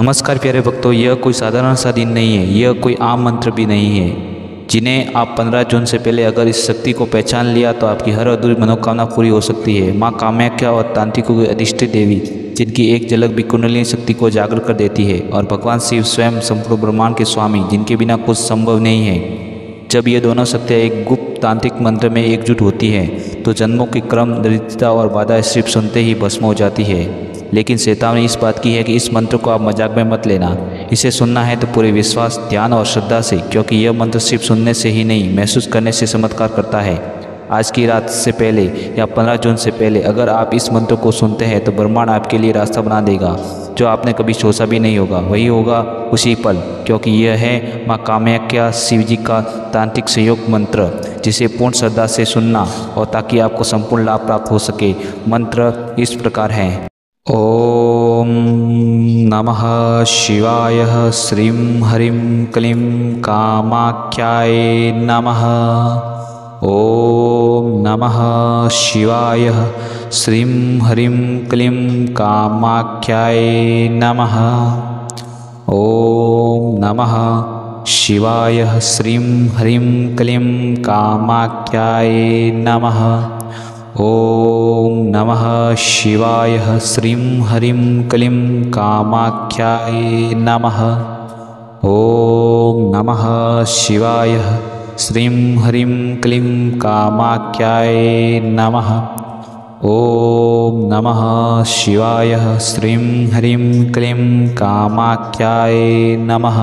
नमस्कार प्यारे भक्तों, यह कोई साधारण सा दिन नहीं है, यह कोई आम मंत्र भी नहीं है। जिन्हें आप 15 जून से पहले अगर इस शक्ति को पहचान लिया तो आपकी हर अधूरी मनोकामना पूरी हो सकती है। माँ कामाख्या और तांत्रिकों की अधिष्ठित देवी, जिनकी एक झलक भी कुंडलिनी शक्ति को जागृत कर देती है, और भगवान शिव स्वयं संपूर्ण ब्रह्मांड के स्वामी, जिनके बिना कुछ संभव नहीं है। जब ये दोनों शक्तियाँ एक गुप्त तांत्रिक मंत्र में एकजुट होती हैं तो जन्मों की क्रम, दरिद्रता और बाधा सिर्फ सुनते ही भस्म हो जाती है। लेकिन चेतावनी इस बात की है कि इस मंत्र को आप मजाक में मत लेना। इसे सुनना है तो पूरे विश्वास, ध्यान और श्रद्धा से, क्योंकि यह मंत्र सिर्फ सुनने से ही नहीं, महसूस करने से चमत्कार करता है। आज की रात से पहले या 15 जून से पहले अगर आप इस मंत्र को सुनते हैं तो ब्रह्मांड आपके लिए रास्ता बना देगा। जो आपने कभी सोचा भी नहीं होगा वही होगा उसी पल, क्योंकि यह है माँ कामाख्या शिव जी का तांत्रिक सहयोग मंत्र, जिसे पूर्ण श्रद्धा से सुनना और ताकि आपको संपूर्ण लाभ प्राप्त हो सके। मंत्र इस प्रकार है। ओम नमः शिवाय श्रीं हरिं क्लीं कामाख्याय नमः। ओम नमः शिवाय श्रीं हरिं क्लीं कामाख्याय नमः। ओम नमः शिवाय श्रीं हरिं क्लीं कामाख्याय नमः। ओम नमः शिवाय श्रीं हरिं क्लीं कामाख्याय नमः। ओम नमः शिवाय श्रीं हरिं क्लीं कामाख्याय नमः। ओम नमः शिवाय श्रीं हरिं क्लीं कामाख्याय नमः।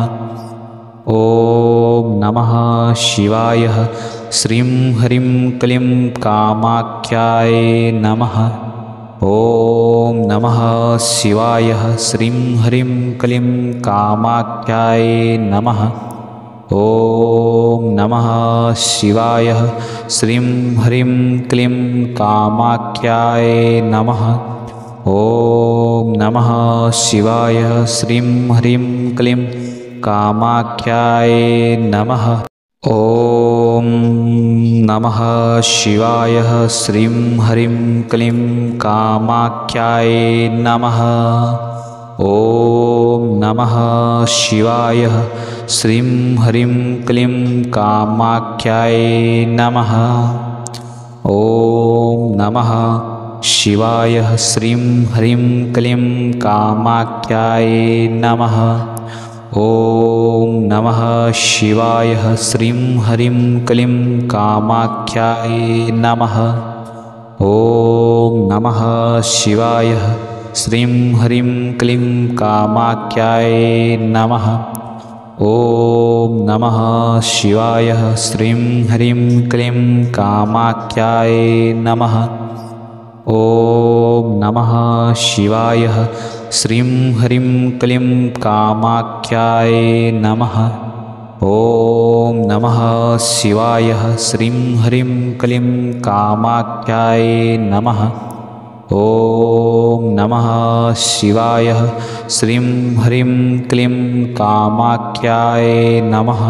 ओम नमः शिवाय श्रीं हरिं क्लीं कामाख्याय नमः। ओम नमः शिवाय श्रीं हरिं क्लीं कामाख्याय नमः। ओम नमः शिवाय श्रीं हरिं क्लीं कामाख्याय नमः। ओम नमः शिवाय श्रीं हरिं क्लीं कामाख्याय नमः। ओम नमः शिवाय श्रीं हरिं क्लीं कामाख्याय नमः। ओम नमः शिवाय श्रीं हरिं क्लीं कामाख्याय नमः। ओम नमः शिवाय श्रीं हरिं क्लीं कामाख्याय नमः। ओम नमः शिवाय श्रीं हरिं क्लीं कामाख्याय नमः। ओम नमः शिवाय श्रीं हरिं क्लीं कामाख्याय नमः। ओम नमः शिवाय श्रीं हरिं क्लीं कामाख्याय नमः। ओम नमः शिवाय श्रीं हरिं क्लीं कामाख्याय नमः। ओम नमः शिवाय श्रीं हरिं क्लीं कामाख्याय नमः। ओम नमः शिवाय श्रीं हरिं क्लीं कामाख्याय नमः।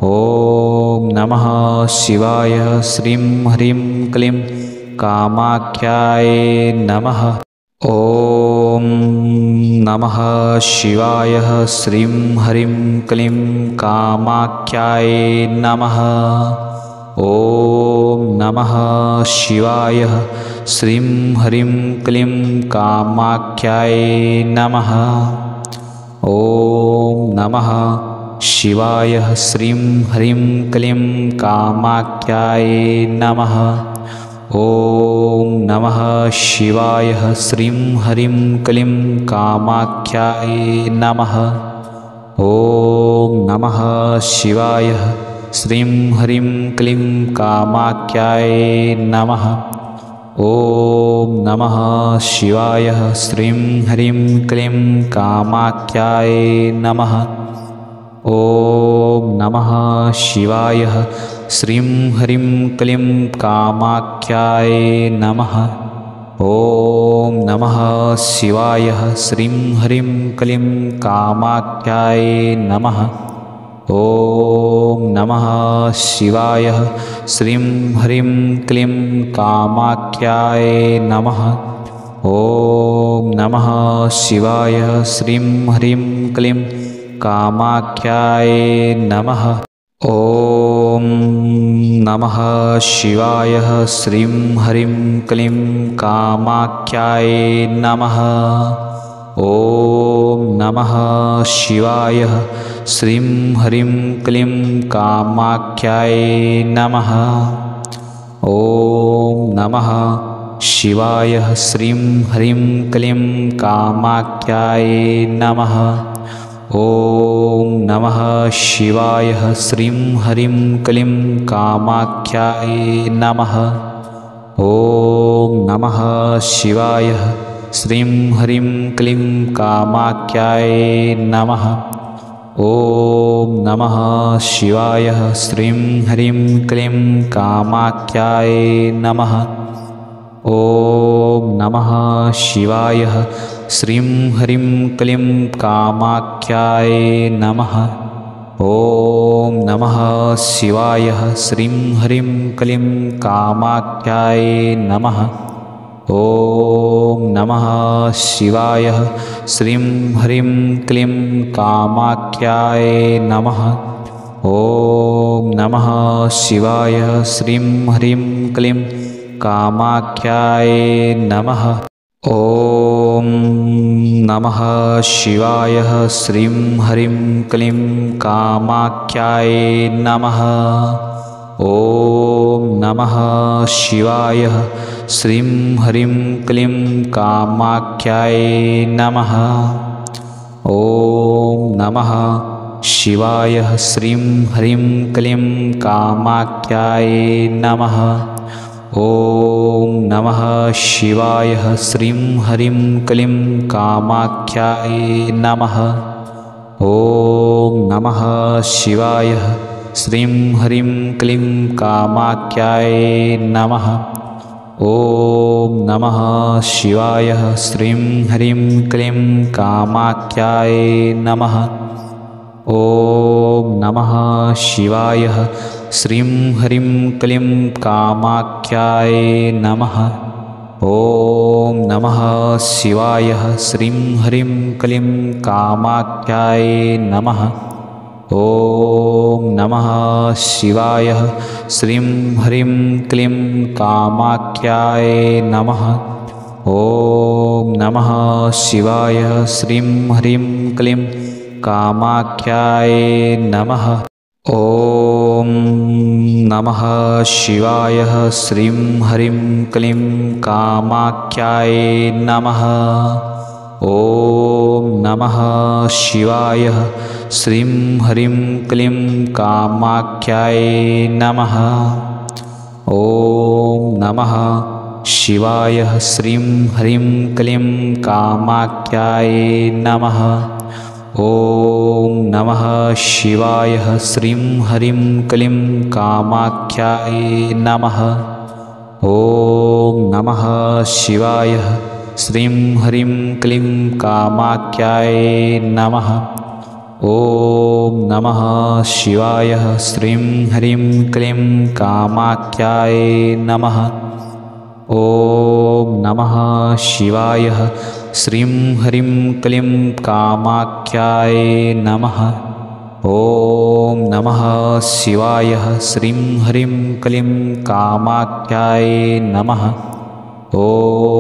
ओम नमः शिवाय श्रीं हरिं क्लीं कामाख्याय नमः। ओम नमः शिवाय श्रीं हरिं क्लीं कामाख्याय नमः। ओम नमः शिवाय श्रीं हरिं क्लीं कामाख्याय नमः। ओम नमः शिवाय श्रीं हरिं क्लीं कामाख्याय नमः। ओम नमः शिवाय श्रीं हरिं क्लीं कामाख्याय नमः। ओम नमः शिवाय श्रीं हरिं क्लीं कामाख्याय नमः। ओम नमः शिवाय श्रीं हरिं क्लीं कामाख्याय नमः। ओम नमः शिवाय श्रीं हरिं क्लीं कामाख्याय नमः। ओम नमः शिवाय श्रीं हरिं क्लीं कामाख्याय नमः। ओम नमः शिवाय श्रीं हरिं क्लीं कामाख्याय नमः। ॐ नमः शिवाय श्रीं ह्रीं क्लीं कामाख्याय नमः। ॐ नमः शिवाय श्रीं ह्रीं क्लीं कामाख्याय नमः। ॐ नमः शिवाय श्रीं ह्रीं क्लीं कामाख्याय नमः। ॐ नमः शिवाय श्रीं ह्रीं क्लीं कामाख्याय नमः। ॐ नमः शिवाय श्रीं ह्रीं क्लीं कामाख्याय नमः। ॐ नमः शिवाय श्रीं ह्रीं क्लीं कामाख्याय नमः। ॐ नमः शिवाय श्रीं ह्रीं क्लीं कामाख्याय नमः। ॐ नमः शिवाय श्रीं ह्रीं क्लीं कामाख्याय नमः। ॐ नमः शिवाय श्रीं ह्रीं क्लीं कामाख्याय नमः। ॐ नमः शिवाय श्रीं ह्रीं क्लीं कामाख्याय नमः। ॐ नमः शिवाय श्रीं ह्रीं क्लीं कामाख्याय नमः। ॐ नमः शिवाय श्रीं ह्रीं क्लीं कामाख्याय नमः। ॐ नमः शिवाय श्रीं ह्रीं क्लीं कामाख्याय नमः। ॐ नमः शिवाय श्रीं ह्रीं क्लीं कामाख्याय नमः। ॐ नमः शिवाय श्रीं ह्रीं क्लीं कामाख्याय नमः। ॐ नमः शिवाय श्रीं ह्रीं क्लीं कामाख्याय नमः। ॐ नमः शिवाय श्रीं ह्रीं क्लीं कामाख्याय नमः। ॐ नमः शिवाय श्रीं ह्रीं क्लीं कामाख्याय नमः। ॐ नमः शिवाय श्रीं ह्रीं क्लीं कामाख्याय नमः। ॐ नमः शिवाय श्रीं ह्रीं क्लीं कामाख्याय नमः। ॐ नमः शिवाय श्रीं ह्रीं क्लीं कामाख्याय नमः। ॐ नमः शिवाय श्रीं ह्रीं क्लीं कामाख्याय नमः। ॐ नमः शिवाय श्रीं ह्रीं क्लीं कामाख्याय नमः। ॐ नमः शिवाय श्रीं ह्रीं क्लीं कामाख्याय नमः। ॐ नमः शिवाय श्रीं ह्रीं क्लीं कामाख्याय नमः। ॐ नमः शिवाय श्रीं ह्रीं क्लीं कामाख्याय नमः। ॐ नमः शिवाय श्रीं ह्रीं क्लीं कामाख्याय नमः। ॐ नमः शिवाय श्रीं ह्रीं क्लीं कामाख्याय नमः। ॐ नमः शिवाय श्रीं ह्रीं क्लीं कामाख्याय नमः।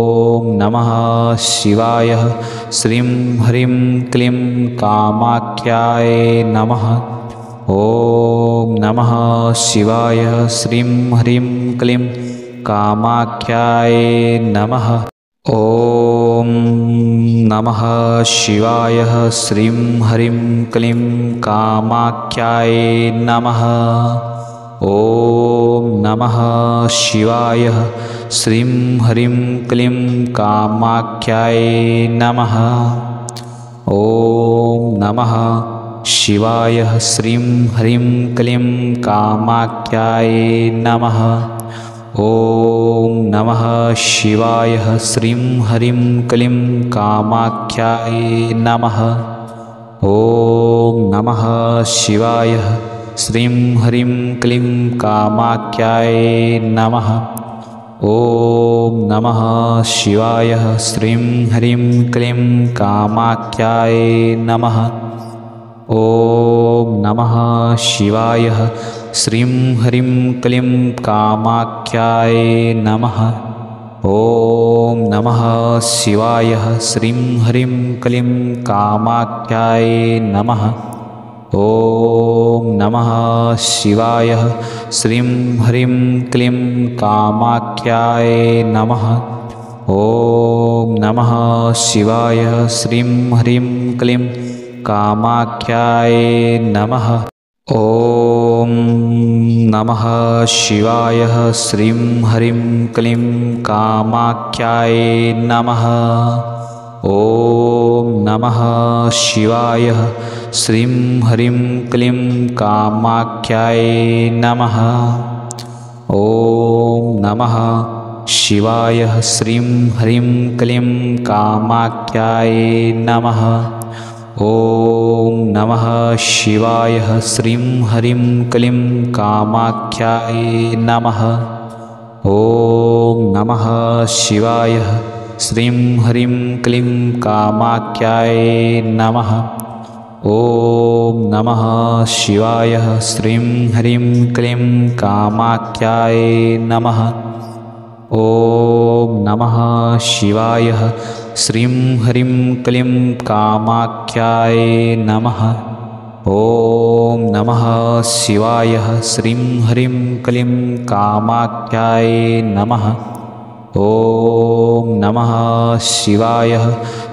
ॐ नमः शिवाय श्रीं ह्रीं क्लीं कामाख्याय नमः। ॐ नमः शिवाय श्रीं ह्रीं क्लीं कामाख्याय नमः। ॐ नमः शिवाय श्रीं ह्रीं क्लीं कामाख्याय नमः। ॐ नमः शिवाय श्रीं ह्रीं क्लीं कामाख्याय नमः। ॐ नमः शिवाय श्रीं ह्रीं क्लीं कामाख्याय नमः। ॐ नमः शिवाय श्रीं ह्रीं क्लीं कामाख्याय नमः। ॐ नमः शिवाय श्रीं ह्रीं क्लीं कामाख्याय नमः। ॐ नमः शिवाय श्रीं ह्रीं क्लीं कामाख्याय नमः। ॐ नमः शिवाय श्रीं ह्रीं क्लीं कामाख्याय नमः। ॐ नमः शिवाय श्रीं ह्रीं क्लीं कामाख्याय नमः। ॐ नमः शिवाय श्रीं ह्रीं क्लीं कामाख्याय नमः। ॐ नमः शिवाय श्रीं ह्रीं क्लीं कामाख्याय नमः। ॐ नमः शिवाय श्रीं ह्रीं क्लीं कामाख्याय नमः। ॐ नमः शिवाय श्रीं ह्रीं क्लीं कामाख्याय नमः। ॐ नमः शिवाय श्रीं ह्रीं क्लीं कामाख्याय नमः। ॐ नमः शिवाय श्रीं ह्रीं क्लीं कामाख्याय नमः। ॐ नमः शिवाय श्रीं ह्रीं क्लीं कामाख्याय नमः। ॐ नमः शिवाय श्रीं ह्रीं क्लीं कामाख्याय नमः। ॐ नमः शिवाय श्रीं ह्रीं क्लीं कामाख्याय नमः। ॐ नमः शिवाय श्रीं ह्रीं क्लीं कामाख्याय नमः। ॐ नमः शिवाय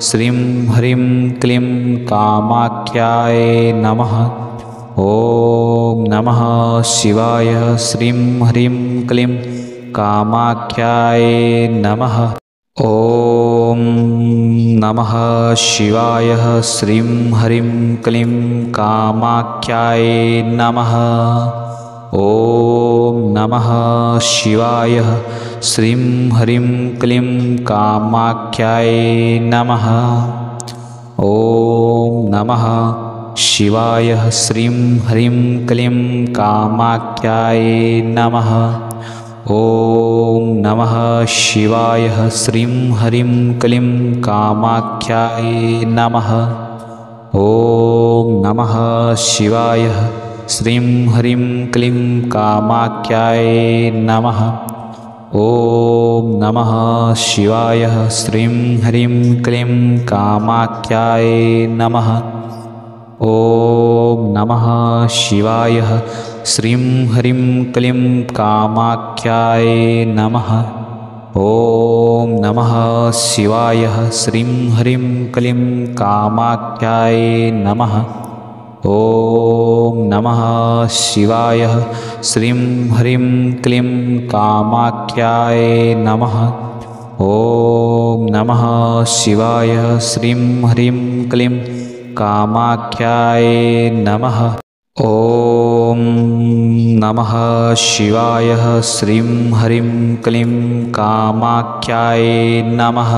श्रीं ह्रीं क्लीं कामाख्याय नमः। ॐ नमः शिवाय श्रीं ह्रीं क्लीं कामाख्याय नमः। ॐ नमः शिवाय श्रीं ह्रीं क्लीं कामाख्याय नमः। ॐ नमः शिवाय श्रीं ह्रीं क्लीं कामाख्याय नमः। ॐ नमः शिवाय श्रीं ह्रीं क्लीं कामाख्याय नमः। ॐ नमः शिवाय श्रीं ह्रीं क्लीं कामाख्याय नमः। ॐ नमः शिवाय श्रीं ह्रीं क्लीं कामाख्याय नमः। ॐ नमः शिवाय श्रीं ह्रीं क्लीं कामाख्याय नमः। ॐ नमः शिवाय श्रीं ह्रीं क्लीं कामाख्याय नमः। ॐ नमः शिवाय श्रीं ह्रीं क्लीं कामाख्याय नमः। ॐ नमः शिवाय श्रीं ह्रीं क्लीं कामाख्याय नमः। ॐ नमः शिवाय श्रीं ह्रीं क्लीं कामाख्याय नमः। ॐ नमः शिवाय श्रीं ह्रीं क्लीं कामाख्याय नमः।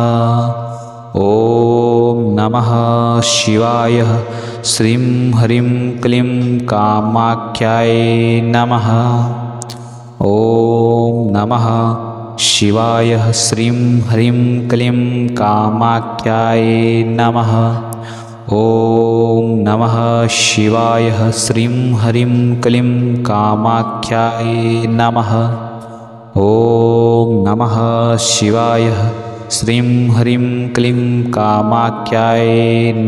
ॐ नमः शिवाय श्रीं ह्रीं क्लीं कामाख्याय नमः। ॐ नमः शिवाय श्रीं ह्रीं क्लीं कामाख्याय नमः। ॐ नमः शिवाय श्रीं ह्रीं क्लीं कामाख्याय नमः। ॐ नमः शिवाय श्रीं ह्रीं क्लीं कामाख्याय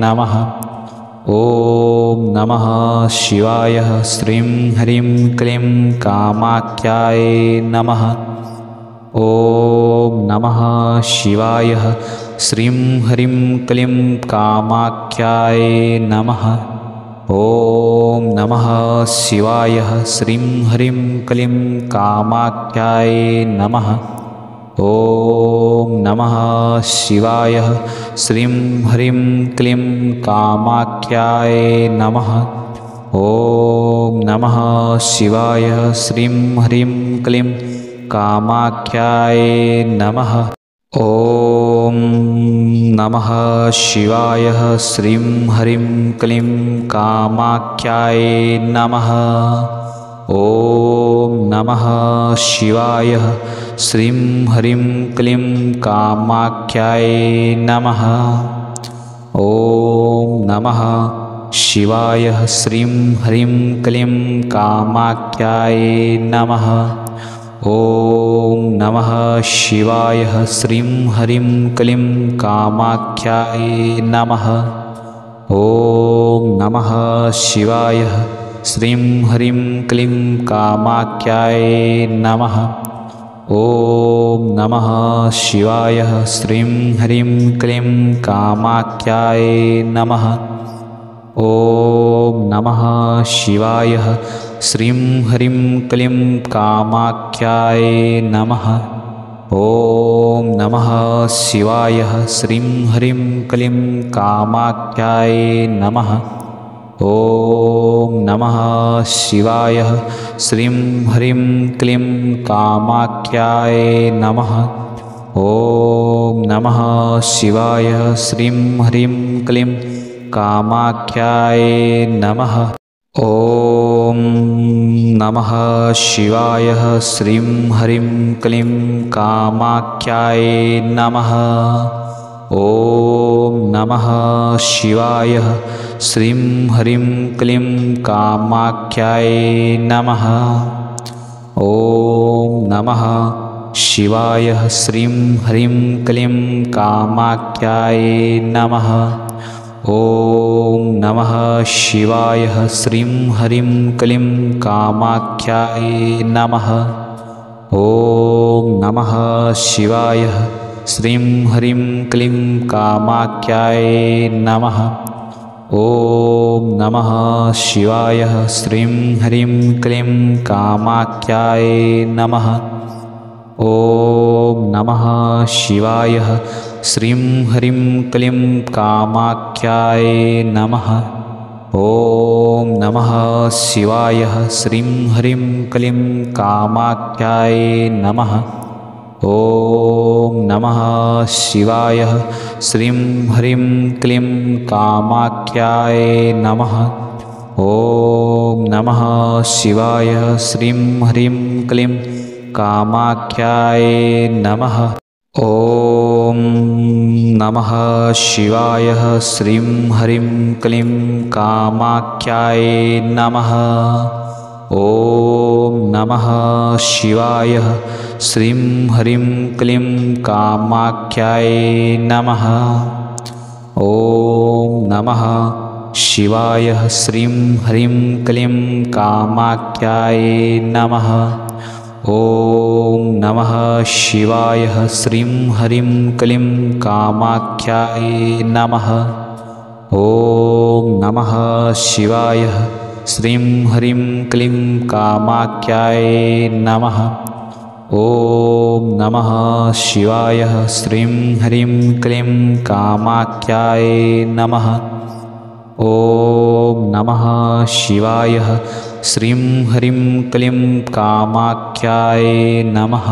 नमः। ॐ नमः शिवाय श्रीं ह्रीं क्लीं कामाख्याय नमः। ॐ नमः शिवाय श्रीं ह्रीं क्लीं कामाख्याय नमः। ॐ नमः शिवाय श्रीं ह्रीं क्लीं कामाख्याय नमः। ॐ नमः शिवाय श्रीं ह्रीं क्लीं कामाख्याय नमः। ॐ नमः शिवाय श्रीं ह्रीं क्लीं कामाख्याय नमः। ॐ नमः शिवाय श्रीं ह्रीं क्लीं कामाख्याय नमः। ॐ नमः शिवाय श्रीं ह्रीं क्लीं कामाख्याय नमः। ॐ नमः शिवाय। श्रीं ह्रीं क्लीं कामाख्याय नमः। ॐ नमः शिवाय। श्रीं ह्रीं क्लीं कामाख्याय नमः। ॐ नमः शिवाय। श्रीं ह्रीं क्लीं कामाख्याय नमः। ॐ नमः शिवाय। श्रीं ह्रीं क्लीं कामाख्याय नमः। ॐ नमः शिवाय। श्रीं ह्रीं क्लीं कामाख्याय नमः। ॐ नमः शिवाय। श्रीं ह्रीं क्लीं कामाख्याय नमः। ॐ नमः शिवाय। श्रीं ह्रीं क्लीं कामाख्याय नमः। ॐ नमः शिवाय। श्रीं ह्रीं क्लीं कामाख्याय नमः। ॐ नमः शिवाय। श्रीं ह्रीं क्लीं कामाख्याय नमः। ॐ नमः शिवाय। श्रीं ह्रीं क्लीं कामाख्याय नमः। ॐ नमः शिवाय। श्रीं ह्रीं क्लीं कामाख्याय नमः। ॐ नमः शिवाय। श्रीं ह्रीं क्लीं कामाख्याय नमः। ॐ नमः शिवाय। श्रीं ह्रीं क्लीं कामाख्याय नमः। ॐ नमः शिवाय। श्रीं ह्रीं क्लीं कामाख्याय नमः। ॐ नमः शिवाय। श्रीं ह्रीं क्लीं कामाख्याय नमः। ॐ नमः शिवाय। श्रीं ह्रीं क्लीं कामाख्याय नमः। ॐ नमः शिवाय। श्रीं ह्रीं क्लीं कामाख्याय नमः। ॐ नमः शिवाय। श्रीं ह्रीं क्लीं कामाख्याय नमः। ॐ नमः शिवाय। श्रीं ह्रीं क्लीं कामाख्याय नमः। ॐ नमः शिवाय। श्रीं ह्रीं क्लीं कामाख्याय नमः। ॐ नमः शिवाय। श्रीं ह्रीं क्लीं कामाख्याय नमः। ॐ नमः शिवाय। श्रीं ह्रीं क्लीं कामाख्याय नमः। ॐ नमः शिवाय। श्रीं ह्रीं क्लीं कामाख्याय नमः। ॐ नमः शिवाय। श्रीं ह्रीं क्लीं कामाख्याय नमः। ॐ नमः शिवाय। श्रीं ह्रीं क्लीं कामाख्याय नमः।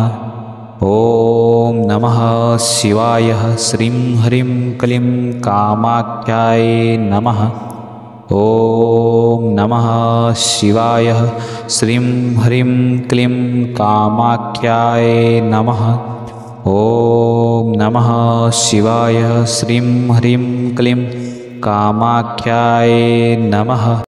ॐ नमः शिवाय। श्रीं ह्रीं क्लीं कामाख्याय नमः। ॐ नमः शिवाय। श्रीं ह्रीं क्लीं कामाख्याय नमः। ॐ नमः शिवाय। श्रीं ह्रीं क्लीं कामाख्याय नमः।